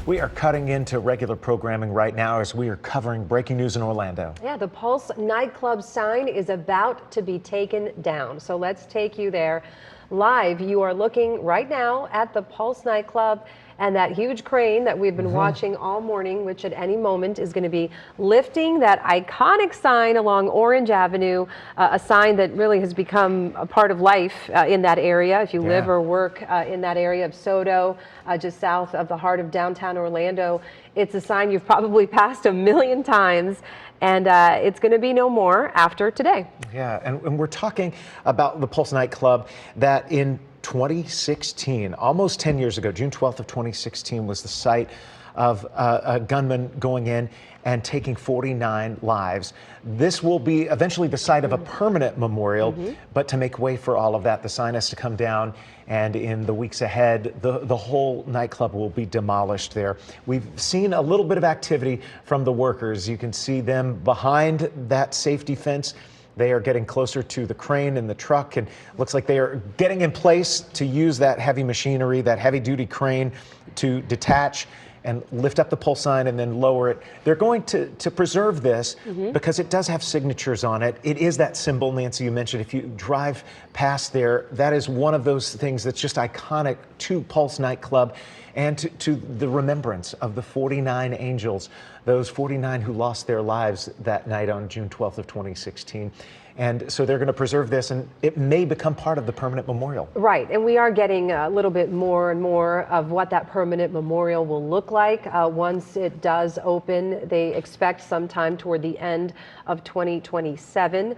We are cutting into regular programming right now as we are covering breaking news in Orlando. Yeah, the Pulse nightclub sign is about to be taken down. So let's take you there live. You are looking right now at the Pulse nightclub and that huge crane that we've been watching all morning, which at any moment is going to be lifting that iconic sign along Orange Avenue, a sign that really has become a part of life in that area. If you live or work in that area of Soto, just south of the heart of downtown Orlando, it's a sign you've probably passed a million times, and it's going to be no more after today. Yeah, and we're talking about the Pulse nightclub that in 2016, almost 10 years ago, June 12th of 2016 was the site of a gunman going in and taking 49 lives. This will be eventually the site of a permanent memorial, but to make way for all of that, the sign has to come down, and in the weeks ahead, the whole nightclub will be demolished there. We've seen a little bit of activity from the workers. You can see them behind that safety fence. They are getting closer to the crane and the truck, and looks like they are getting in place to use that heavy machinery, that heavy duty crane to detach and lift up the Pulse sign and then lower it. They're going to preserve this because it does have signatures on it. It is that symbol, Nancy, you mentioned. If you drive past there, that is one of those things that's just iconic to Pulse nightclub and to the remembrance of the 49 angels, those 49 who lost their lives that night on June 12th of 2016. And so they're going to preserve this, and it may become part of the permanent memorial. Right, and we are getting a little bit more and more of what that permanent memorial will look like once it does open. They expect sometime toward the end of 2027.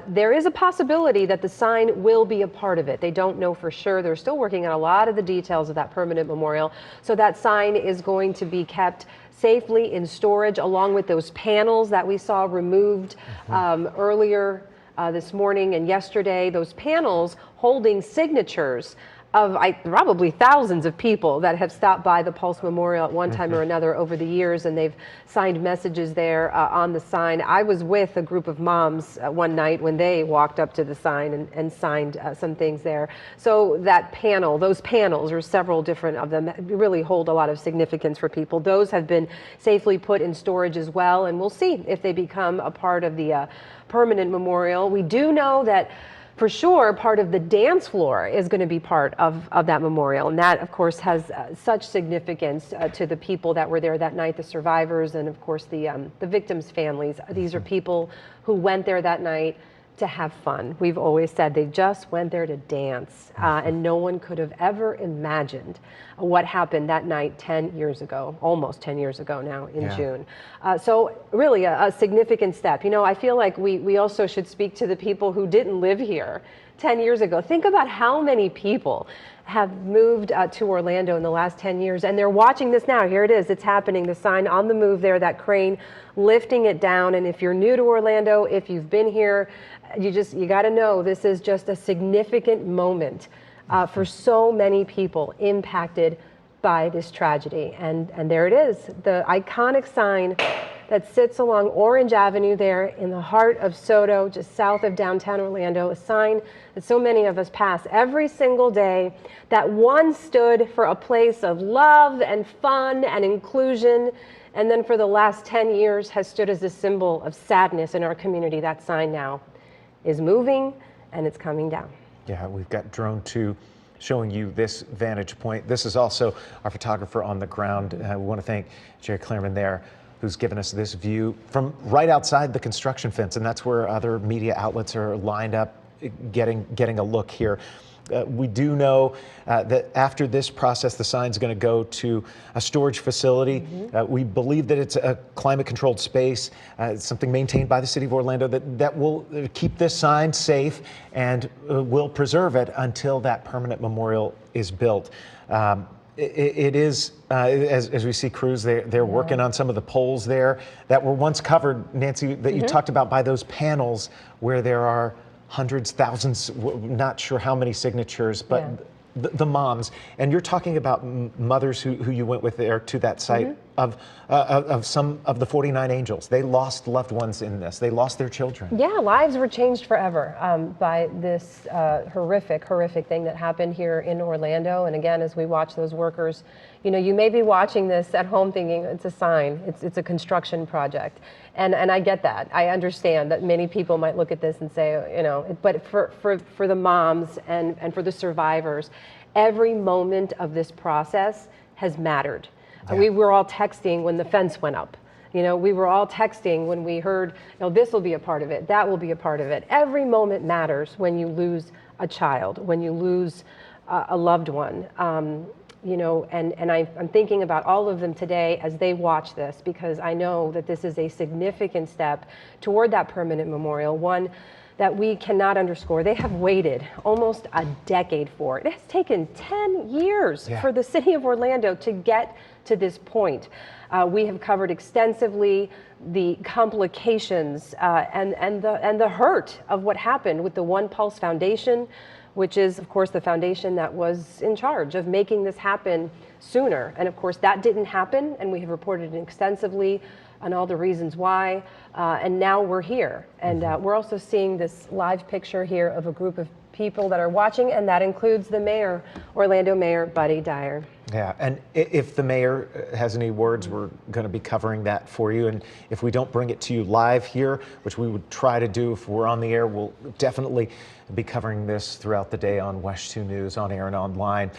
There is a possibility that the sign will be a part of it. They don't know for sure. They're still working on a lot of the details of that permanent memorial. So that sign is going to be kept safely in storage along with those panels that we saw removed earlier this morning and yesterday. Those panels holding signatures of probably thousands of people that have stopped by the Pulse Memorial at one time or another over the years, and they've signed messages there on the sign. I was with a group of moms one night when they walked up to the sign and signed some things there. So that panel, those panels, or several different of them, really hold a lot of significance for people. Those have been safely put in storage as well, and we'll see if they become a part of the permanent memorial. We do know that for sure, part of the dance floor is going to be part of that memorial. And that, of course, has such significance to the people that were there that night, the survivors, and of course, the victims' families. These are people who went there that night to have fun. We've always said they just went there to dance, and no one could have ever imagined what happened that night 10 years ago, almost 10 years ago now in June. So really a significant step. You know, I feel like we also should speak to the people who didn't live here 10 years ago. Think about how many people have moved to Orlando in the last 10 years, and they're watching this now. Here it is, it's happening. The sign on the move there, that crane lifting it down. And if you're new to Orlando, if you've been here, you got to know this is just a significant moment for so many people impacted by this tragedy. And there it is, the iconic sign that sits along Orange Avenue there in the heart of Soto, just south of downtown Orlando, a sign that so many of us pass every single day, that once stood for a place of love and fun and inclusion, and then for the last 10 years has stood as a symbol of sadness in our community. That sign now is moving and it's coming down. Yeah, we've got Drone 2 showing you this vantage point. This is also our photographer on the ground. We want to thank Jerry Clairman there, who's given us this view from right outside the construction fence, and that's where other media outlets are lined up getting a look here. We do know that after this process, the sign's going to go to a storage facility. We believe that it's a climate-controlled space, something maintained by the City of Orlando that will keep this sign safe and will preserve it until that permanent memorial is built. It is, as we see crews, they're working on some of the poles there that were once covered, Nancy, that you talked about, by those panels where there are hundreds, thousands, not sure how many signatures, but the moms. And you're talking about mothers who you went with there to that site of some of the 49 angels. They lost loved ones in this. They lost their children. Yeah, lives were changed forever by this horrific thing that happened here in Orlando. And again, as we watch those workers, you know, you may be watching this at home thinking it's a sign, it's a construction project. And I get that. I understand that many people might look at this and say, you know, but for the moms and for the survivors, every moment of this process has mattered. Yeah. We were all texting when the fence went up. You know, we were all texting when we heard, you know, this will be a part of it, that will be a part of it. Every moment matters when you lose a child, when you lose a loved one. You know, and I'm thinking about all of them today as they watch this, because I know that this is a significant step toward that permanent memorial, one that we cannot underscore. They have waited almost a decade for it. It has taken 10 years for the city of Orlando to get to this point. We have covered extensively the complications and the hurt of what happened with the One Pulse Foundation, which is, of course, the foundation that was in charge of making this happen sooner. And of course, that didn't happen, and we have reported extensively on all the reasons why, and now we're here. And we're also seeing this live picture here of a group of people that are watching, and that includes the mayor, Orlando Mayor Buddy Dyer. Yeah, and if the mayor has any words, we're going to be covering that for you. And if we don't bring it to you live here, which we would try to do if we're on the air, we'll definitely be covering this throughout the day on WESH 2 News, on air and online.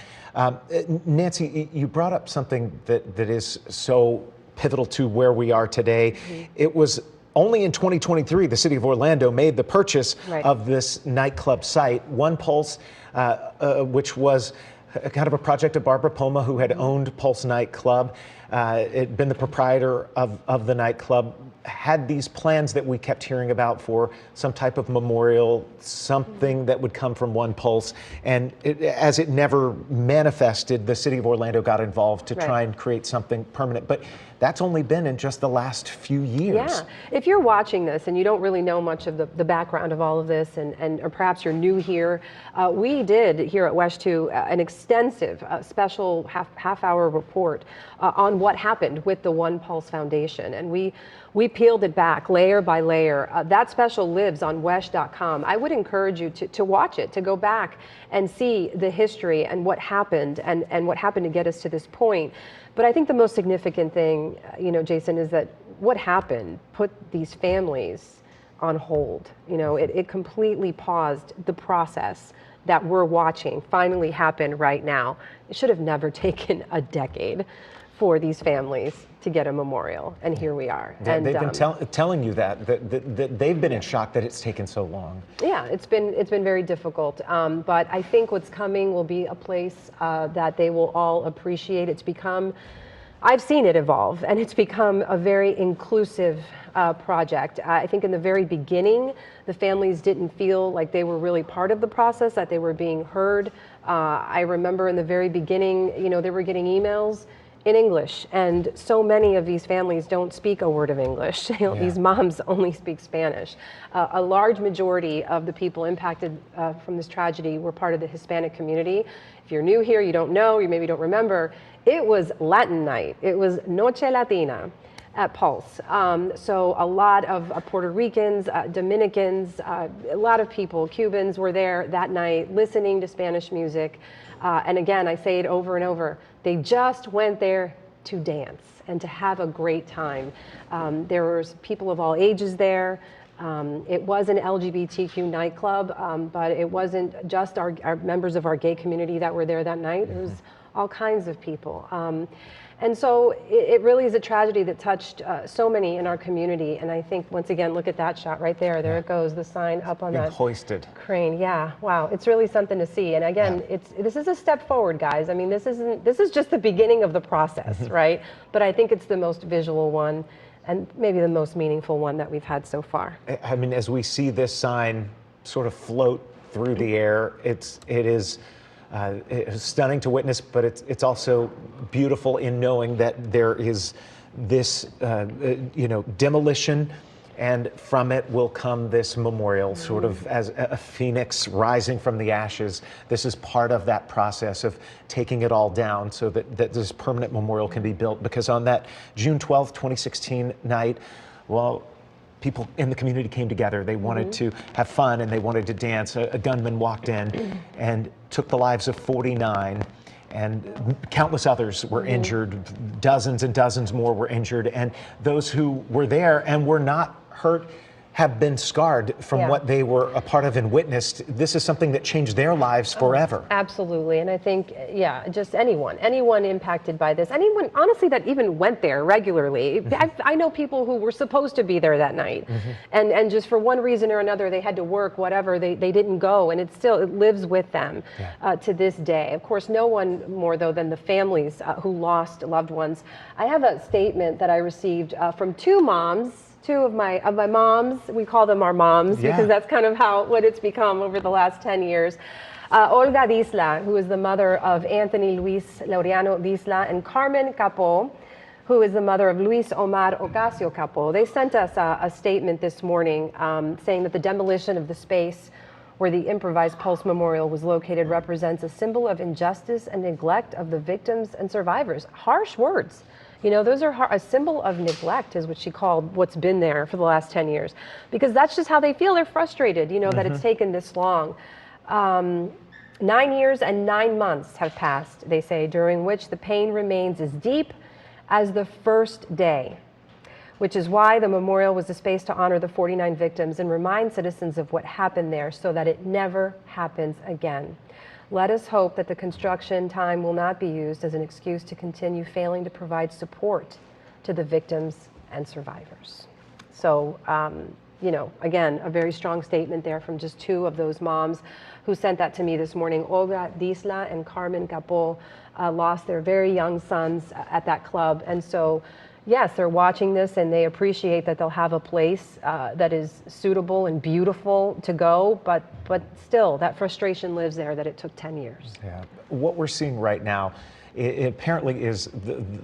Nancy, you brought up something that is so pivotal to where we are today. It was only in 2023 the city of Orlando made the purchase of this nightclub site, One Pulse, which was kind of a project of Barbara Poma, who had owned Pulse nightclub, had been the proprietor of the nightclub, had these plans that we kept hearing about for some type of memorial, something that would come from One Pulse. And as it never manifested, the city of Orlando got involved to try and create something permanent. But that's only been in just the last few years. Yeah, if you're watching this and you don't really know much of the background of all of this, or perhaps you're new here, we did here at WESH 2 an extensive special half-hour report on what happened with the One Pulse Foundation. And we peeled it back layer by layer. That special lives on WESH.com. I would encourage you to watch it, to go back and see the history and what happened and what happened to get us to this point. But I think the most significant thing, you know, Jason, is that what happened put these families on hold. You know, it completely paused the process that we're watching finally happen right now. It should have never taken a decade for these families to get a memorial, and here we are. And they've been telling you that they've been in shock that it's taken so long. Yeah, it's been very difficult, but I think what's coming will be a place that they will all appreciate. It's become, I've seen it evolve, and it's become a very inclusive project. I think in the very beginning, the families didn't feel like they were really part of the process, that they were being heard. I remember in the very beginning, you know, they were getting emails in English, and so many of these families don't speak a word of English. You know, these moms only speak Spanish. A large majority of the people impacted from this tragedy were part of the Hispanic community. If you're new here, you don't know, you maybe don't remember, it was Latin night. It was Noche Latina at Pulse. So a lot of Puerto Ricans, Dominicans, a lot of people, Cubans were there that night listening to Spanish music. And again, I say it over and over, they just went there to dance and to have a great time. There was people of all ages there. It was an LGBTQ nightclub, but it wasn't just our members of our gay community that were there that night. It was all kinds of people. And so it really is a tragedy that touched so many in our community. And I think, once again, look at that shot right there. There it goes, the sign up on that hoisted crane. Yeah, wow, it's really something to see. And again, this is a step forward, guys. I mean, this is just the beginning of the process, right? But I think it's the most visual one, and maybe the most meaningful one that we've had so far. I mean, as we see this sign sort of float through the air, it is stunning to witness, but it's also beautiful in knowing that there is this, you know, demolition And from it will come this memorial, sort of as a phoenix rising from the ashes. This is part of that process of taking it all down so that this permanent memorial can be built. Because on that June 12th, 2016 night, well, people in the community came together. They wanted to have fun and they wanted to dance. A gunman walked in and took the lives of 49. And countless others were injured, dozens and dozens more were injured, and those who were there and were not hurt have been scarred from what they were a part of and witnessed. This is something that changed their lives forever. Absolutely. And I think, just anyone impacted by this, anyone, honestly, that even went there regularly. I know people who were supposed to be there that night. And just for one reason or another, they had to work, whatever, they didn't go. And it lives with them to this day. Of course, no one more, though, than the families who lost loved ones. I have a statement that I received from two of my moms. We call them our moms because that's kind of what it's become over the last 10 years. Olga Disla, who is the mother of Anthony Luis Laureano Disla, and Carmen Capó, who is the mother of Luis Omar Ocasio Capó. They sent us a statement this morning saying that the demolition of the space where the improvised Pulse Memorial was located represents a symbol of injustice and neglect of the victims and survivors. Harsh words. You know, those are a symbol of neglect, is what she called what's been there for the last 10 years. Because that's just how they feel. They're frustrated, that it's taken this long. 9 years and 9 months have passed, they say, during which the pain remains as deep as the first day, which is why the memorial was a space to honor the 49 victims and remind citizens of what happened there so that it never happens again. Let us hope that the construction time will not be used as an excuse to continue failing to provide support to the victims and survivors. So, again, a very strong statement there from just two of those moms who sent that to me this morning. Olga Disla and Carmen Capó lost their very young sons at that club. And so, yes, they're watching this and they appreciate that they'll have a place that is suitable and beautiful to go, but still that frustration lives there that it took 10 years. Yeah. What we're seeing right now, it apparently is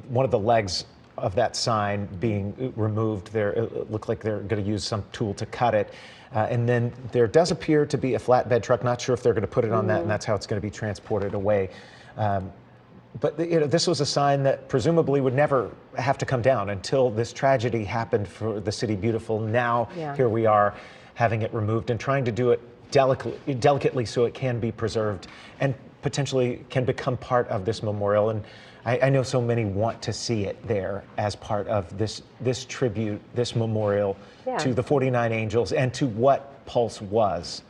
one of the legs of that sign being removed. It looked like they're going to use some tool to cut it. And then there does appear to be a flatbed truck. Not sure if they're going to put it on that and that's how it's going to be transported away. But this was a sign that presumably would never have to come down until this tragedy happened for the City Beautiful. Now, here we are having it removed and trying to do it delicately so it can be preserved and potentially can become part of this memorial. And I know so many want to see it there as part of this tribute, this memorial to the 49 angels and to what Pulse was.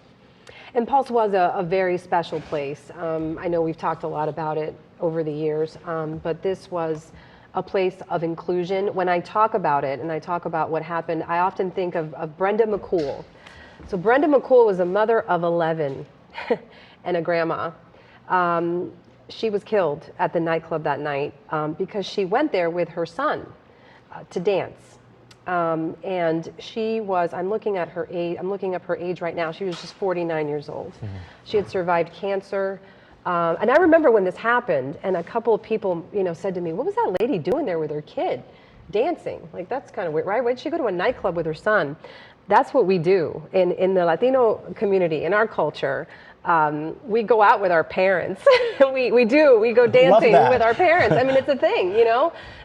And Pulse was a very special place. I know we've talked a lot about it over the years, but this was a place of inclusion. When I talk about it and I talk about what happened, I often think of Brenda McCool. So Brenda McCool was a mother of 11 and a grandma. She was killed at the nightclub that night because she went there with her son to dance. And she was, I'm looking up her age right now. She was just 49 years old. She had survived cancer. And I remember when this happened and a couple of people, said to me, what was that lady doing there with her kid? Dancing. Like, that's kind of weird, right? Why did she go to a nightclub with her son? That's what we do in the Latino community, in our culture. We go out with our parents. we go dancing with our parents. I mean, it's a thing,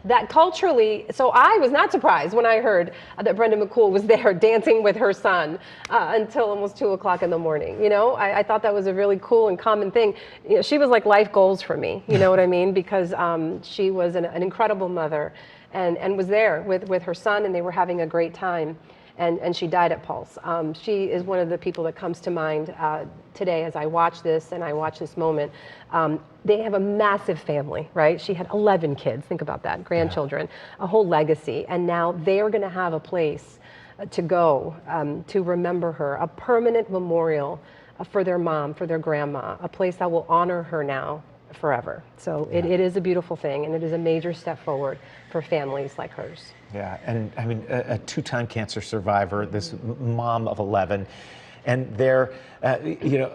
that culturally. So I was not surprised when I heard that Brenda McCool was there dancing with her son until almost 2 o'clock in the morning. I thought that was a really cool and common thing. She was like life goals for me. You know what I mean? Because she was an incredible mother and was there with her son, and they were having a great time. And she died at Pulse. She is one of the people that comes to mind today as I watch this and I watch this moment. They have a massive family, right? She had 11 kids, think about that, grandchildren, a whole legacy. And now they are going to have a place to go to remember her, a permanent memorial for their mom, for their grandma, a place that will honor her now forever. So it is a beautiful thing, and it is a major step forward for families like hers. Yeah, and I mean, a two-time cancer survivor, this mom of 11, and their,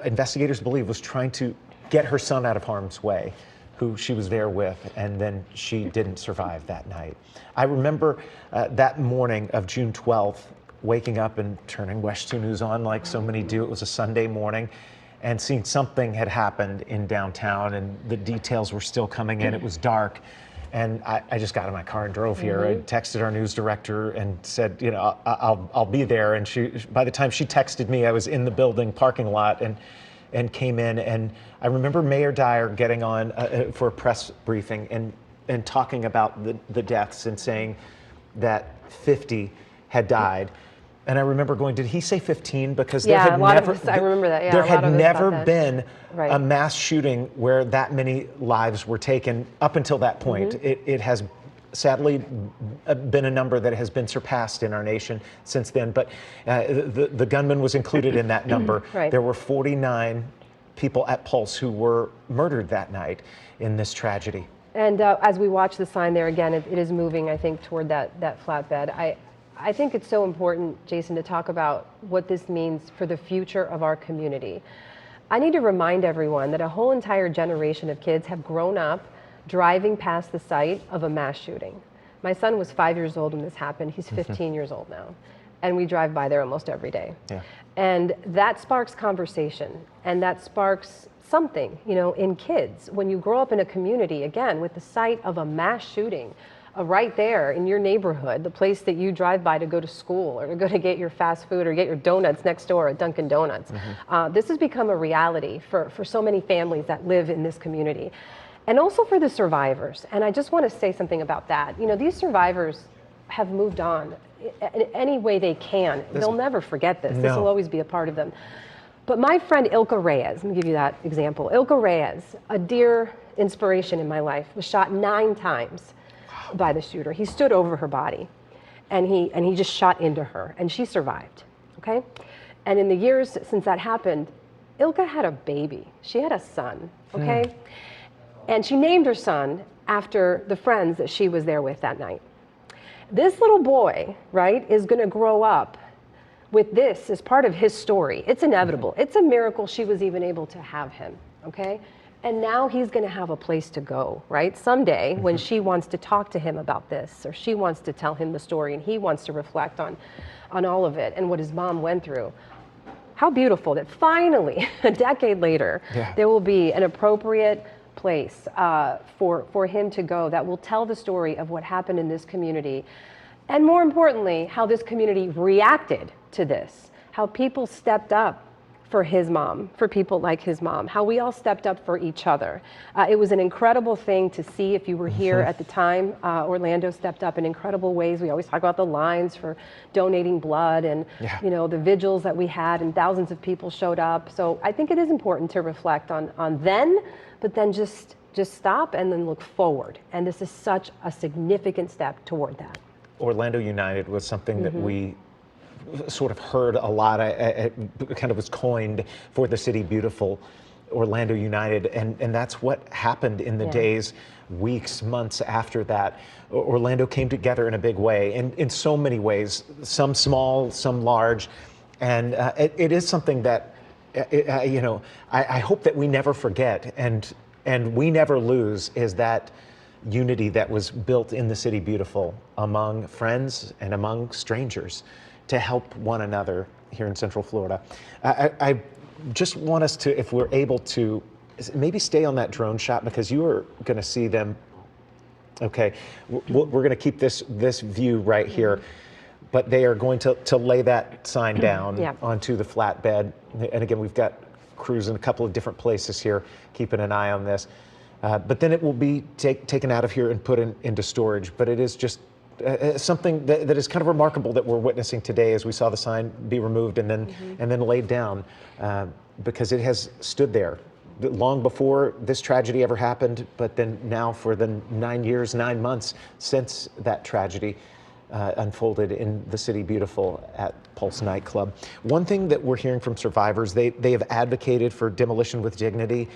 investigators believe was trying to get her son out of harm's way, who she was there with, and then she didn't survive that night. I remember that morning of June 12th, waking up and turning West 2 News on like so many do. It was a Sunday morning, and seeing something had happened in downtown, and the details were still coming in. It was dark. And I just got in my car and drove here. I texted our news director and said, you know, I'll be there. And by the time she texted me, I was in the building parking lot and came in. And I remember Mayor Dyer getting on for a press briefing and talking about the deaths and saying that 50 had died. And I remember going, did he say 15? Because there had never, I remember that. Yeah, there had never been Right. a mass shooting where that many lives were taken up until that point. It has sadly been a number that has been surpassed in our nation since then. But the gunman was included in that number. Right. There were 49 people at Pulse who were murdered that night in this tragedy. And as we watch the sign there again, it is moving, I think, toward that flatbed. I think it's so important, Jason, to talk about what this means for the future of our community. I need to remind everyone that a whole entire generation of kids have grown up driving past the site of a mass shooting. My son was 5 years old when this happened. He's 15 years old now. And we drive by there almost every day. Yeah. And that sparks conversation, and that sparks something, you know, in kids. When you grow up in a community, again, with the site of a mass shooting, right there in your neighborhood, the place that you drive by to go to school or to go to get your fast food or get your donuts next door at Dunkin' Donuts. This has become a reality for so many families that live in this community. And also for the survivors. And I just want to say something about that. You know, these survivors have moved on in any way they can. They'll never forget this. No. This will always be a part of them. But my friend Ilka Reyes, let me give you that example. Ilka Reyes, a dear inspiration in my life, was shot 9 times by the shooter. He stood over her body and he just shot into her, and she survived, okay? And in the years since that happened, Ilka had a baby. She had a son, okay? And she named her son after the friends that she was there with that night. This little boy, right, is gonna grow up with this as part of his story. It's inevitable. It's a miracle she was even able to have him, okay? And now he's going to have a place to go, right? Someday when she wants to talk to him about this, or she wants to tell him the story and he wants to reflect on all of it and what his mom went through. How beautiful that finally, a decade later, there will be an appropriate place for him to go that will tell the story of what happened in this community. And more importantly, how this community reacted to this, how people stepped up for his mom, for people like his mom, how we all stepped up for each other. It was an incredible thing to see. If you were here at the time, Orlando stepped up in incredible ways. We always talk about the lines for donating blood and you know, the vigils that we had, and thousands of people showed up. So I think it is important to reflect on then, but then just stop and then look forward. And this is such a significant step toward that. Orlando United was something that we sort of heard a lot. It kind of was coined for the city beautiful, Orlando United, and that's what happened in the days, weeks, months after that. Orlando came together in a big way, in so many ways, some small, some large, and it is something that you know, I hope that we never forget and we never lose, is that unity that was built in the city beautiful among friends and among strangers to help one another here in Central Florida. I just want us to, if we're able to, maybe stay on that drone shot, because you are going to see them. Okay, we're going to keep this view right here, but they are going to lay that sign down onto the flatbed. And again, we've got crews in a couple of different places here, keeping an eye on this. But then it will be taken out of here and put into storage. But it is just something that is kind of remarkable that we're witnessing today, as we saw the sign be removed and then laid down, because it has stood there long before this tragedy ever happened, but then now for the 9 years, 9 months since that tragedy unfolded in the city beautiful at Pulse nightclub. One thing that we're hearing from survivors, they have advocated for demolition with dignity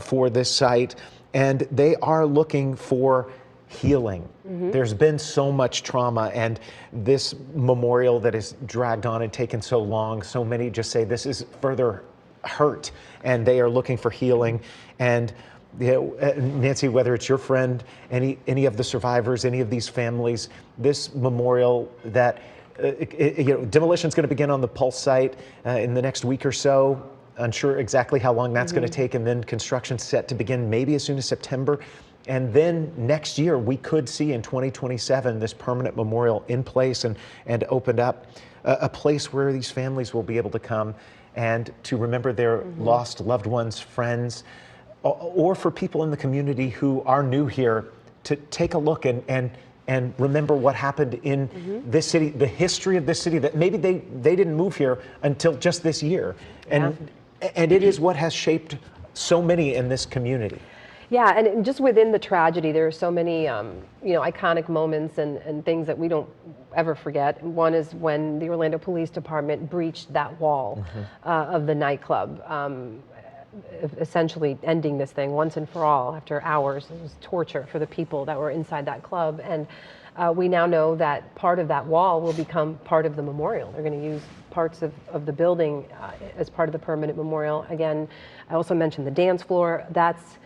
for this site, and they are looking for healing. There's been so much trauma, and this memorial that is dragged on and taken so long, so many just say this is further hurt, and they are looking for healing. And you know, Nancy, whether it's your friend, any of the survivors, any of these families, this memorial that demolition is going to begin on the Pulse site in the next week or so. Unsure exactly how long that's going to take, and then construction set to begin maybe as soon as September. And then next year, we could see in 2027 this permanent memorial in place and opened up, a place where these families will be able to come and to remember their lost loved ones, friends, or for people in the community who are new here to take a look and remember what happened in this city, the history of this city, that maybe they didn't move here until just this year. And it is what has shaped so many in this community. Yeah, and just within the tragedy, there are so many, iconic moments and things that we don't ever forget. One is when the Orlando Police Department breached that wall of the nightclub, essentially ending this thing once and for all after hours. It was torture for the people that were inside that club. And we now know that part of that wall will become part of the memorial. They're going to use parts of the building as part of the permanent memorial. Again, I also mentioned the dance floor. That's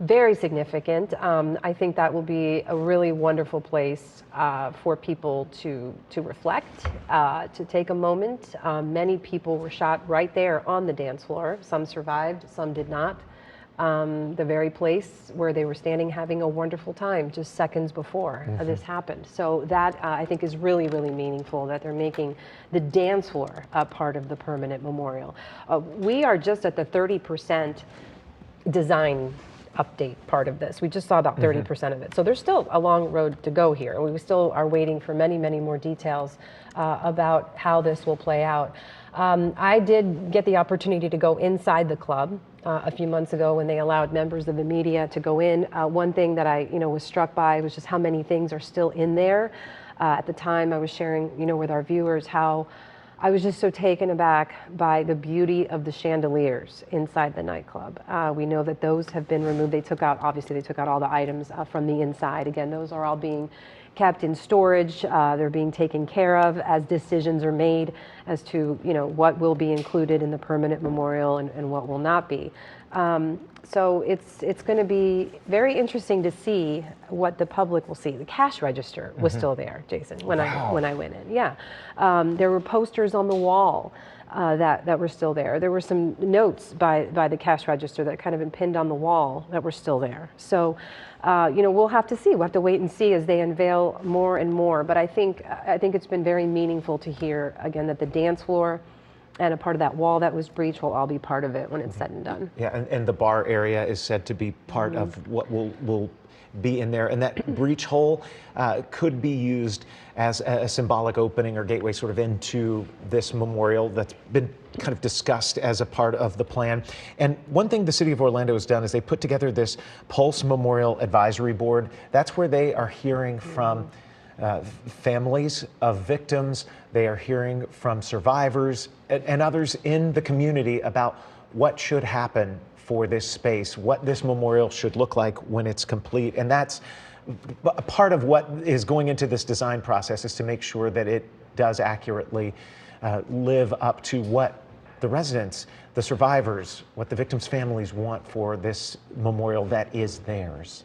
very significant. I think that will be a really wonderful place for people to reflect, to take a moment. Many people were shot right there on the dance floor. Some survived, some did not. The very place where they were standing having a wonderful time just seconds before this happened. So that I think is really, really meaningful that they're making the dance floor a part of the permanent memorial. We are just at the 30% design update part of this. We just saw about 30% of it. So there's still a long road to go here. We still are waiting for many, many more details about how this will play out. I did get the opportunity to go inside the club a few months ago when they allowed members of the media to go in. One thing that I was struck by was just how many things are still in there. At the time I was sharing with our viewers how I was just so taken aback by the beauty of the chandeliers inside the nightclub. We know that those have been removed. They took out all the items from the inside. Again, those are all being kept in storage. They're being taken care of as decisions are made as to what will be included in the permanent memorial and what will not be. So it's going to be very interesting to see what the public will see. The cash register was still there, Jason, when I went in. Yeah, there were posters on the wall that were still there. There were some notes by the cash register that kind of been pinned on the wall that were still there. So we'll have to see. We'll have to wait and see as they unveil more and more. But I think it's been very meaningful to hear again that the dance floor and a part of that wall that was breached will all be part of it when it's said and done. Yeah, and the bar area is said to be part of what will be in there. And that breach hole could be used as a symbolic opening or gateway sort of into this memorial that's been kind of discussed as a part of the plan. And one thing the city of Orlando has done is they put together this Pulse Memorial Advisory Board. That's where they are hearing from families of victims. They are hearing from survivors and others in the community about what should happen for this space, what this memorial should look like when it's complete. And that's a part of what is going into this design process, is to make sure that it does accurately live up to what the residents, the survivors, what the victims' families want for this memorial that is theirs.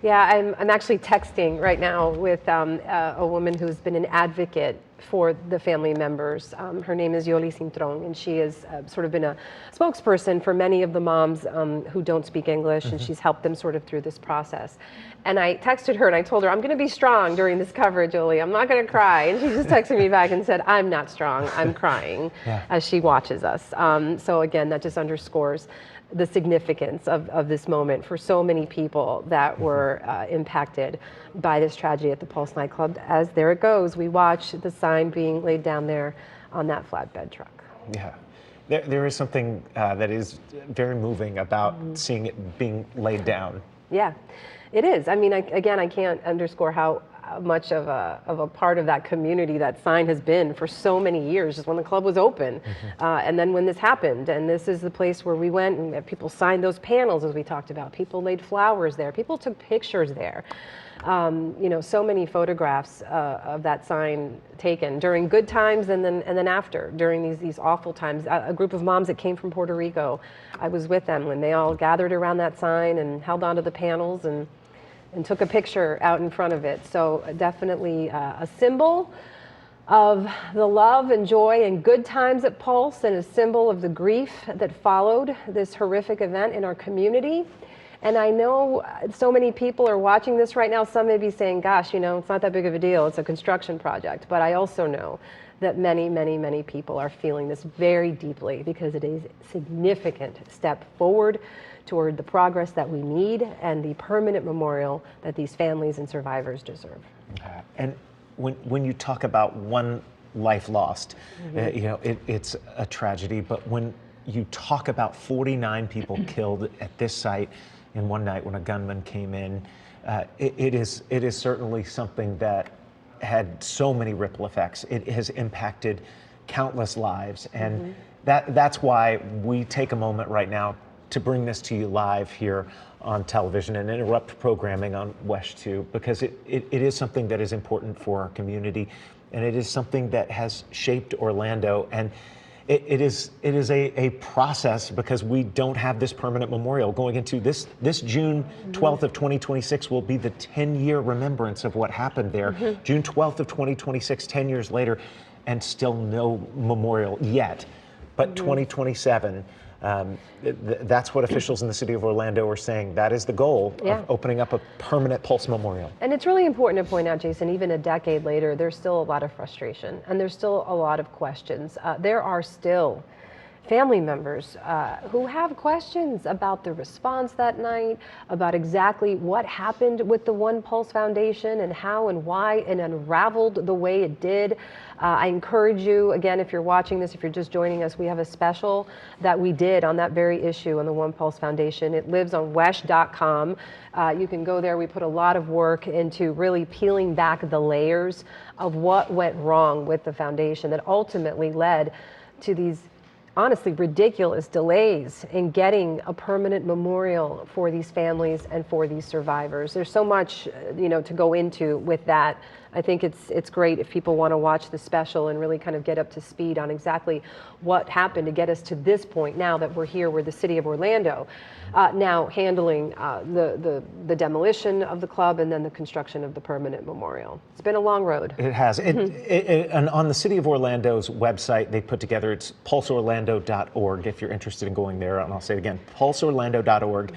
Yeah, I'm actually texting right now with a woman who's been an advocate for the family members. Her name is Yoli Cintrón, and she has sort of been a spokesperson for many of the moms who don't speak English, and she's helped them sort of through this process. And I texted her and I told her, I'm going to be strong during this coverage, Yoli. I'm not going to cry. And she just texted me back and said, I'm not strong. I'm crying as she watches us. So again, that just underscores the significance of this moment for so many people that were impacted by this tragedy at the Pulse nightclub. As there it goes, we watch the sign being laid down there on that flatbed truck. Yeah, there is something that is very moving about seeing it being laid down. Yeah, it is. I mean, I can't underscore how much of a part of that community that sign has been for so many years, just when the club was open. And then when this happened, and this is the place where we went and people signed those panels, as we talked about. People laid flowers there. People took pictures there. So many photographs of that sign taken during good times and then after, during these awful times. A group of moms that came from Puerto Rico, I was with them when they all gathered around that sign and held onto the panels and took a picture out in front of it. So definitely a symbol of the love and joy and good times at Pulse, and a symbol of the grief that followed this horrific event in our community. And I know so many people are watching this right now. Some may be saying, gosh, you know, it's not that big of a deal. It's a construction project. But I also know that many, many, many people are feeling this very deeply, because it is a significant step forward toward the progress that we need and the permanent memorial that these families and survivors deserve. Okay. And when you talk about one life lost, you know, it's a tragedy. But when you talk about 49 people killed at this site in one night when a gunman came in, it is certainly something that had so many ripple effects. It has impacted countless lives, and that's why we take a moment right now to bring this to you live here on television and interrupt programming on WESH 2, because it is something that is important for our community, and it is something that has shaped Orlando. And it is a process, because we don't have this permanent memorial going into this June 12th of 2026 will be the 10-year remembrance of what happened there. June 12th of 2026, 10 years later, and still no memorial yet. But 2027, that's what officials in the city of Orlando are saying. That is the goal of opening up a permanent Pulse Memorial. And it's really important to point out, Jason, even a decade later, there's still a lot of frustration and there's still a lot of questions. There are still family members who have questions about the response that night, about exactly what happened with the One Pulse Foundation and how and why it unraveled the way it did. I encourage you, again, if you're watching this, if you're just joining us, we have a special that we did on that very issue on the One Pulse Foundation. It lives on wesh.com. You can go there. We put a lot of work into really peeling back the layers of what went wrong with the foundation that ultimately led to these honestly ridiculous delays in getting a permanent memorial for these families and for these survivors. There's so much, you know, to go into with that. I think it's great if people want to watch the special and really kind of get up to speed on exactly what happened to get us to this point now that we're here. We're the city of Orlando now handling the demolition of the club and then the construction of the permanent memorial. It's been a long road. It has. And on the city of Orlando's website, they put together, it's pulseorlando.org if you're interested in going there. And I'll say it again, pulseorlando.org.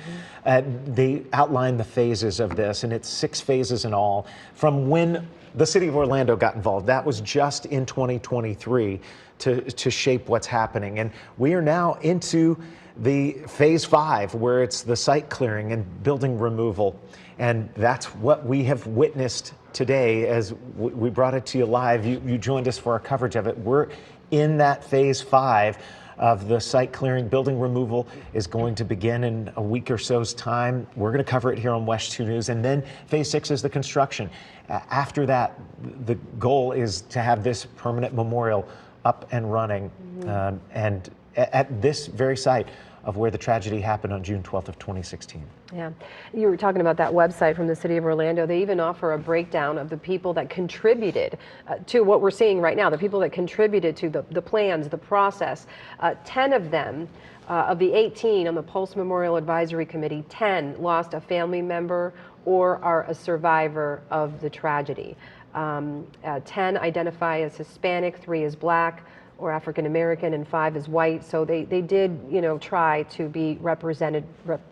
They outline the phases of this, and it's 6 phases in all. From when the city of Orlando got involved, that was just in 2023 to shape what's happening. And we are now into the phase 5, where it's the site clearing and building removal. And that's what we have witnessed today as we brought it to you live. You joined us for our coverage of it. We're in that phase 5 of the site clearing. Building removal is going to begin in a week or so's time. We're going to cover it here on WESH 2 News. And then phase 6 is the construction. After that, the goal is to have this permanent memorial up and running, and at this very site of where the tragedy happened on June 12th of 2016. Yeah, you were talking about that website from the city of Orlando. They even offer a breakdown of the people that contributed to what we're seeing right now, the people that contributed to the plans, the process. 10 of them, of the 18 on the Pulse Memorial Advisory Committee, 10 lost a family member or are a survivor of the tragedy. 10 identify as Hispanic, 3 as Black or African American, and 5 as white. So they did, you know, try to be represented,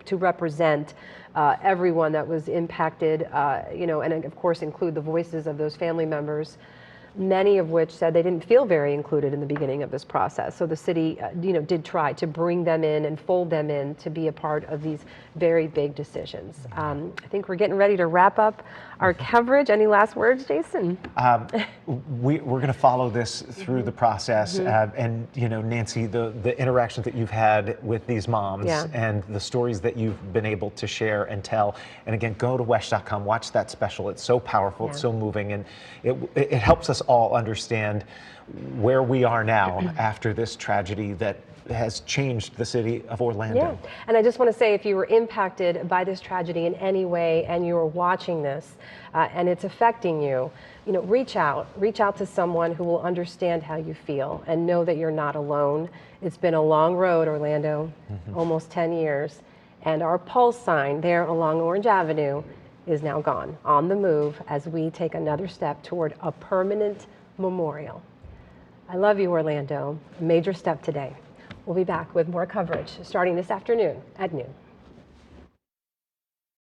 to represent everyone that was impacted, you know, and of course include the voices of those family members, many of which said they didn't feel very included in the beginning of this process. So the city, you know, did try to bring them in and fold them in to be a part of these very big decisions. I think we're getting ready to wrap up our coverage. Any last words, Jason? We're going to follow this through the process, and you know, Nancy, the interactions that you've had with these moms and the stories that you've been able to share and tell. And again, go to wesh.com, watch that special. It's so powerful, it's so moving, and it helps us all understand where we are now after this tragedy that has changed the city of Orlando. Yeah, and I just want to say, if you were impacted by this tragedy in any way and you are watching this and it's affecting you, you know, reach out to someone who will understand how you feel and know that you're not alone. It's been a long road, Orlando, almost 10 years, and our Pulse sign there along Orange Avenue is now gone, on the move, as we take another step toward a permanent Memorial. I love you, Orlando. A major step today. We'll be back with more coverage starting this afternoon at noon.